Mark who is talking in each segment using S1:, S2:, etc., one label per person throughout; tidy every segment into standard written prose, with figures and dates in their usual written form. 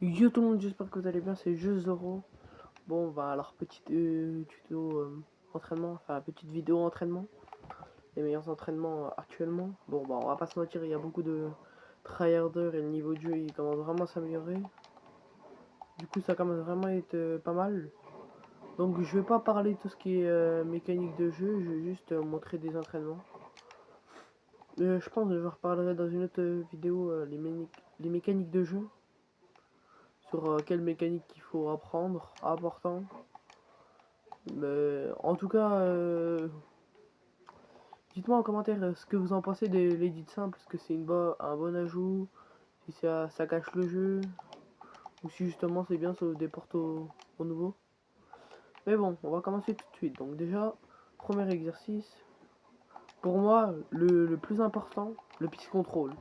S1: Yo tout le monde, j'espère que vous allez bien, c'est Jeux Zoro. Bon, bah alors petit tuto entraînement, enfin petite vidéo entraînement, les meilleurs entraînements actuellement. Bon, bah on va pas se mentir, il y a beaucoup de tryharders et le niveau de jeu il commence vraiment à s'améliorer. Du coup, ça commence vraiment à être pas mal. Donc je vais pas parler de tout ce qui est mécanique de jeu, je vais juste montrer des entraînements. Je pense que je reparlerai dans une autre vidéo les mécaniques de jeu, sur quelle mécanique il faut apprendre, important. Mais en tout cas, dites-moi en commentaire ce que vous en pensez de l'édit simple, est-ce que c'est un bon ajout, si ça cache le jeu, ou si justement c'est bien, ça le déporte au nouveau. Mais bon, on va commencer tout de suite. Donc déjà, premier exercice, pour moi, le plus important, le pitch control.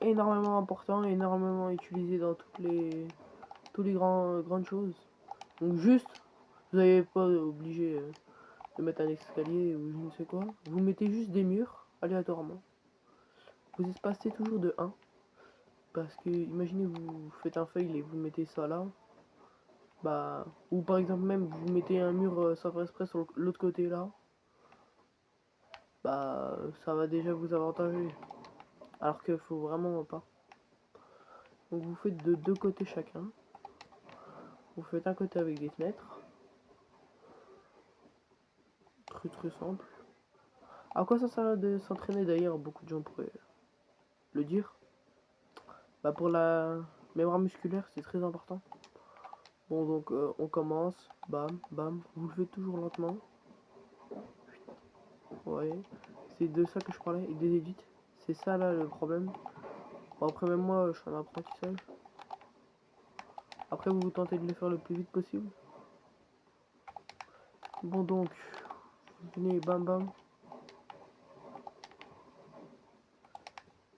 S1: Énormément important, énormément utilisé dans tous les grandes choses. Donc juste, vous n'avez pas obligé de mettre un escalier ou je ne sais quoi. Vous mettez juste des murs aléatoirement. Vous espacez toujours de 1. Parce que imaginez vous faites un fail et vous mettez ça là. Bah, ou par exemple même vous mettez un mur sans faire exprès sur l'autre côté là. Bah ça va déjà vous avantager. Alors qu'il faut vraiment pas. Donc vous faites de deux côtés chacun. Vous faites un côté avec des fenêtres. Très simple. À quoi ça sert de s'entraîner d'ailleurs? Beaucoup de gens pourraient le dire. Bah pour la mémoire musculaire c'est très important. Bon donc on commence, bam, bam, vous le faites toujours lentement. Ouais, c'est de ça que je parlais, avec des edits. C'est ça là le problème. Bon après même moi je suis en apprentissage. Après vous tentez de le faire le plus vite possible. Bon donc, vous venez bam bam.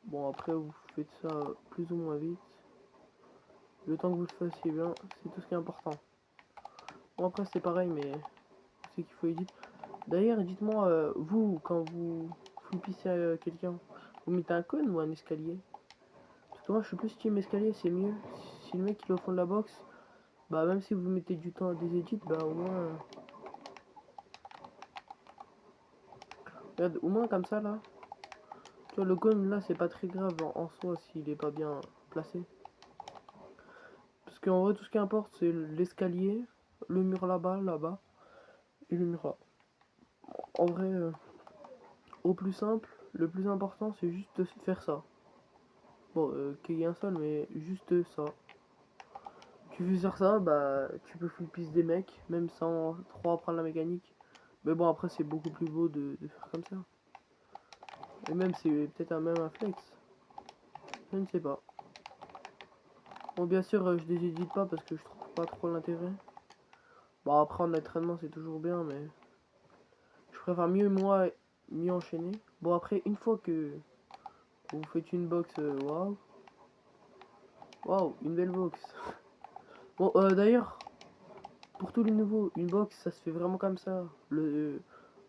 S1: Bon après vous faites ça plus ou moins vite. Le temps que vous le fassiez bien, c'est tout ce qui est important. Bon après c'est pareil mais c'est qu'il faut edit. D'ailleurs dites-moi, vous quand vous flippissez quelqu'un, vous mettez un cône ou un escalier? Parce que moi je suis plus team escalier, c'est mieux. Si le mec il est au fond de la box, bah même si vous mettez du temps à des edits, bah au moins... regarde, au moins comme ça là. Tu vois le cône là c'est pas très grave en soi s'il est pas bien placé. Parce qu'en vrai tout ce qui importe c'est l'escalier, le mur là-bas, et le mur là. En vrai, au plus simple, le plus important c'est juste de faire ça. Bon, qu'il y ait un seul, mais juste ça. Tu veux faire ça, bah tu peux full piste des mecs, même sans trop apprendre la mécanique. Mais bon après c'est beaucoup plus beau de faire comme ça. Et même c'est peut-être même un flex. Je ne sais pas. Bon bien sûr je les édite pas parce que je trouve pas trop l'intérêt. Bon après en entraînement c'est toujours bien mais je préfère mieux enchaîner. Bon après une fois que vous faites une box, waouh. Waouh, une belle box. Bon d'ailleurs, pour tous les nouveaux, une box ça se fait vraiment comme ça.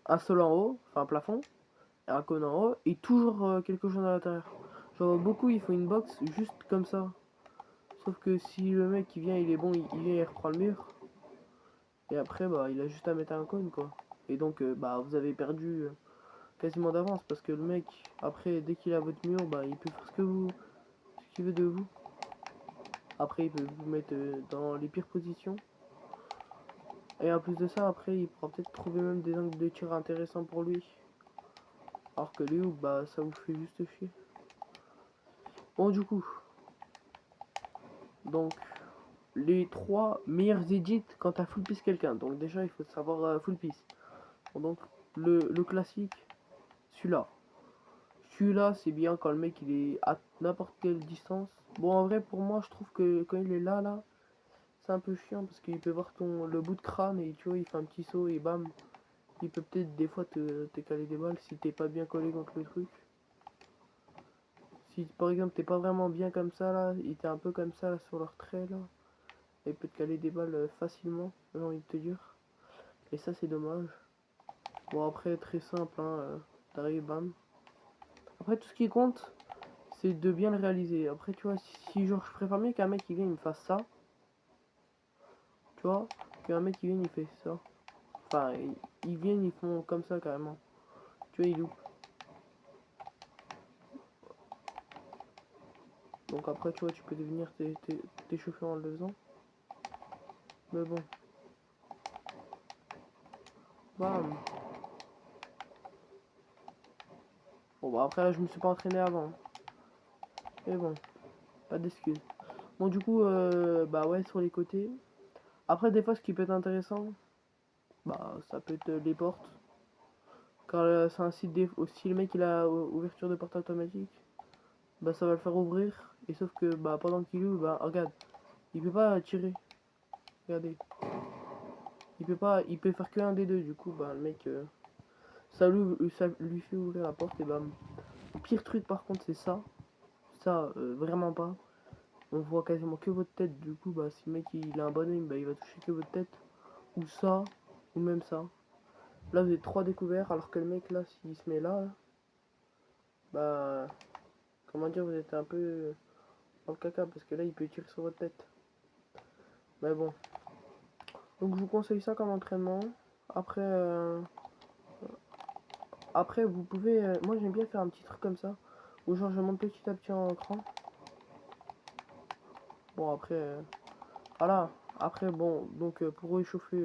S1: Un sol en haut, enfin un plafond, un cône en haut et toujours quelque chose à l'intérieur. Genre beaucoup il faut une box juste comme ça. Sauf que si le mec qui vient il est bon, il vient il reprend le mur. Et après bah il a juste à mettre un cône quoi. Et donc bah vous avez perdu quasiment d'avance parce que le mec après dès qu'il a votre mur bah il peut faire ce qu'il veut de vous. Après il peut vous mettre dans les pires positions. Et en plus de ça après il pourra peut-être trouver même des angles de tir intéressants pour lui. Alors que lui bah ça vous fait juste chier. Bon du coup. Donc les trois meilleurs edits quand t'as full piece quelqu'un. Donc déjà il faut savoir full piece. Bon, donc le classique, celui-là. Celui-là c'est bien quand le mec il est à n'importe quelle distance. Bon en vrai pour moi je trouve que quand il est là, c'est un peu chiant parce qu'il peut voir le bout de crâne et tu vois il fait un petit saut et bam. Il peut peut-être des fois te caler des balles si t'es pas bien collé contre le truc. Si par exemple t'es pas vraiment bien comme ça là, il était un peu comme ça là, sur leur trait là. Il peut te caler des balles facilement, j'ai envie de te dire. Et ça c'est dommage. Bon après très simple, hein, t'arrives, bam. Après tout ce qui compte, c'est de bien le réaliser. Après, tu vois, si genre, je préfère mieux qu'un mec qui vienne, il me fasse ça, tu vois, qu'un mec qui vienne, il fait ça. Enfin, ils viennent, ils font comme ça carrément. Tu vois, ils loupent. Donc après, tu vois, tu peux devenir t'échauffer en le faisant. Mais bon. Bam. Bon, bah après, là, je me suis pas entraîné avant. Mais bon, pas d'excuses. Bon, du coup, bah ouais, sur les côtés. Après, des fois, ce qui peut être intéressant, bah, ça peut être les portes. Car c'est un site, si le mec il a ouverture de porte automatique, bah ça va le faire ouvrir. Et sauf que, bah, pendant qu'il ouvre, bah, regarde, il peut pas tirer. Regardez. Il peut faire que un des deux. Du coup, bah, le mec, ça lui fait ouvrir la porte et bam. Pire truc, par contre, c'est ça. Ça, vraiment pas. On voit quasiment que votre tête. Du coup, bah, si le mec il a un bon aim, bah, il va toucher que votre tête. Ou ça, ou même ça. Là, vous êtes 3 découverts, alors que le mec, là, s'il se met là, bah, comment dire, vous êtes un peu dans le caca, parce que là, il peut tirer sur votre tête. Mais bon. Donc, je vous conseille ça comme entraînement. Après, après vous pouvez... moi, j'aime bien faire un petit truc comme ça, où genre, je monte petit à petit en cran. Bon, après, voilà. Après, bon, donc, pour réchauffer,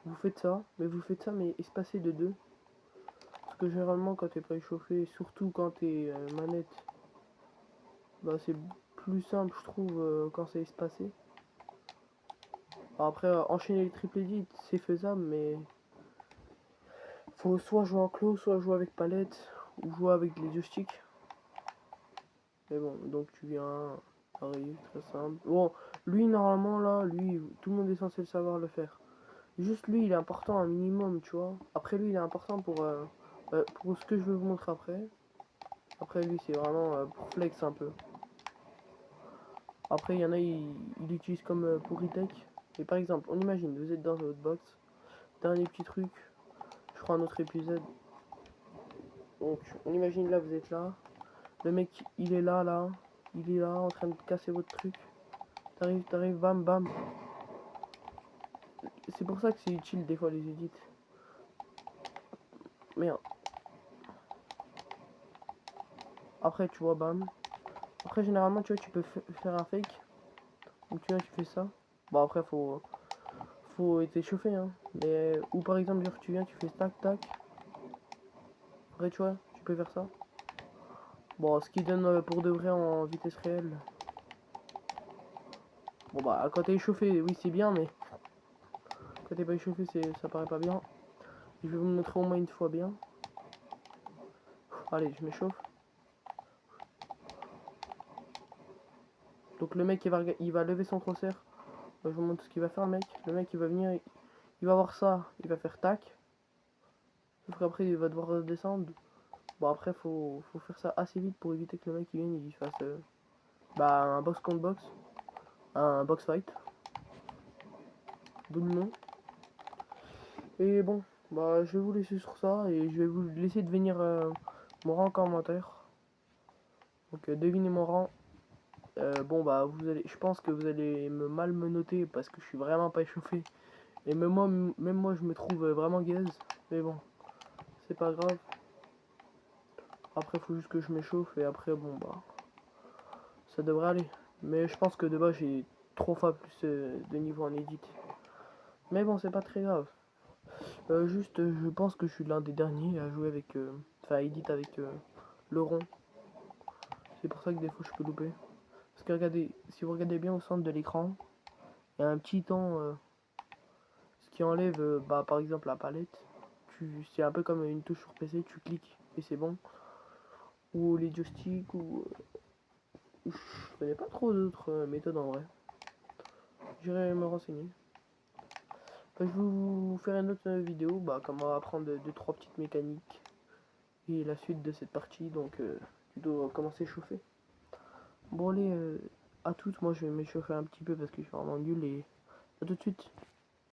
S1: vous faites ça, mais espacé de 2. Parce que généralement, quand t'es pas échauffé, surtout quand t'es manette, bah, c'est plus simple, je trouve, quand c'est espacé. Alors après, enchaîner les triple edits, c'est faisable, mais faut soit jouer en clos, soit jouer avec palette, ou jouer avec les joysticks. Mais bon, donc tu viens, arrive, très simple. Bon, lui, normalement, là, lui, tout le monde est censé le savoir le faire. Juste lui, il est important un minimum, tu vois. Après, lui, il est important pour ce que je vais vous montrer après. Après, lui, c'est vraiment pour flex un peu. Après, il y en a, il utilise comme pour retake. Et par exemple, on imagine, vous êtes dans votre box. Dernier petit truc, je ferai un autre épisode. Donc, on imagine là, vous êtes là. Le mec, il est là, là. Il est là, en train de casser votre truc. T'arrives, bam, bam. C'est pour ça que c'est utile des fois les edits. Merde. Après, tu vois, bam. Après, généralement, tu vois, tu peux faire un fake. Donc, tu vois, tu fais ça. Bon, après, faut être échauffé, hein. Mais, ou par exemple, genre, tu viens, tu fais tac, tac. Après, tu vois, tu peux faire ça. Bon, ce qui donne pour de vrai en vitesse réelle. Bon, bah, quand t'es échauffé, oui, c'est bien, mais quand t'es pas échauffé, ça paraît pas bien. Je vais vous montrer au moins une fois bien. Allez, je m'échauffe. Donc, le mec, il va lever son crosshair. Je vous montre ce qu'il va faire, le mec. Le mec, il va venir, il va voir ça, il va faire tac. Sauf qu'après, il va devoir descendre. Bon, après, faut faire ça assez vite pour éviter que le mec, il vienne, il fasse bah, un box contre box. Un box fight. D'où le nom. Et bon, bah, je vais vous laisser sur ça et je vais vous laisser devenir mon rang en commentaire. Donc, devinez mon rang. Bon, bah, je pense que vous allez mal me noter parce que je suis vraiment pas échauffé. Et même moi je me trouve vraiment gaze. Mais bon, c'est pas grave. Après, faut juste que je m'échauffe et après, bon, bah, ça devrait aller. Mais je pense que de base, j'ai 3 fois plus de niveau en edit. Mais bon, c'est pas très grave. Juste, je pense que je suis l'un des derniers à jouer avec. Enfin, à edit avec le rond. C'est pour ça que des fois je peux louper. Parce que regardez, si vous regardez bien au centre de l'écran, il y a un petit temps. Ce qui enlève, bah, par exemple, la palette. C'est un peu comme une touche sur PC, tu cliques et c'est bon. Ou les joysticks, ou. Je connais pas trop d'autres méthodes en vrai. J'irai me renseigner. Bah, je vais vous faire une autre vidéo, bah, comment apprendre 2-3 petites mécaniques. Et la suite de cette partie, donc tu dois commencer à chauffer. Bon allez, à toutes, moi je vais m'échauffer un petit peu parce que je suis vraiment nul et à tout de suite.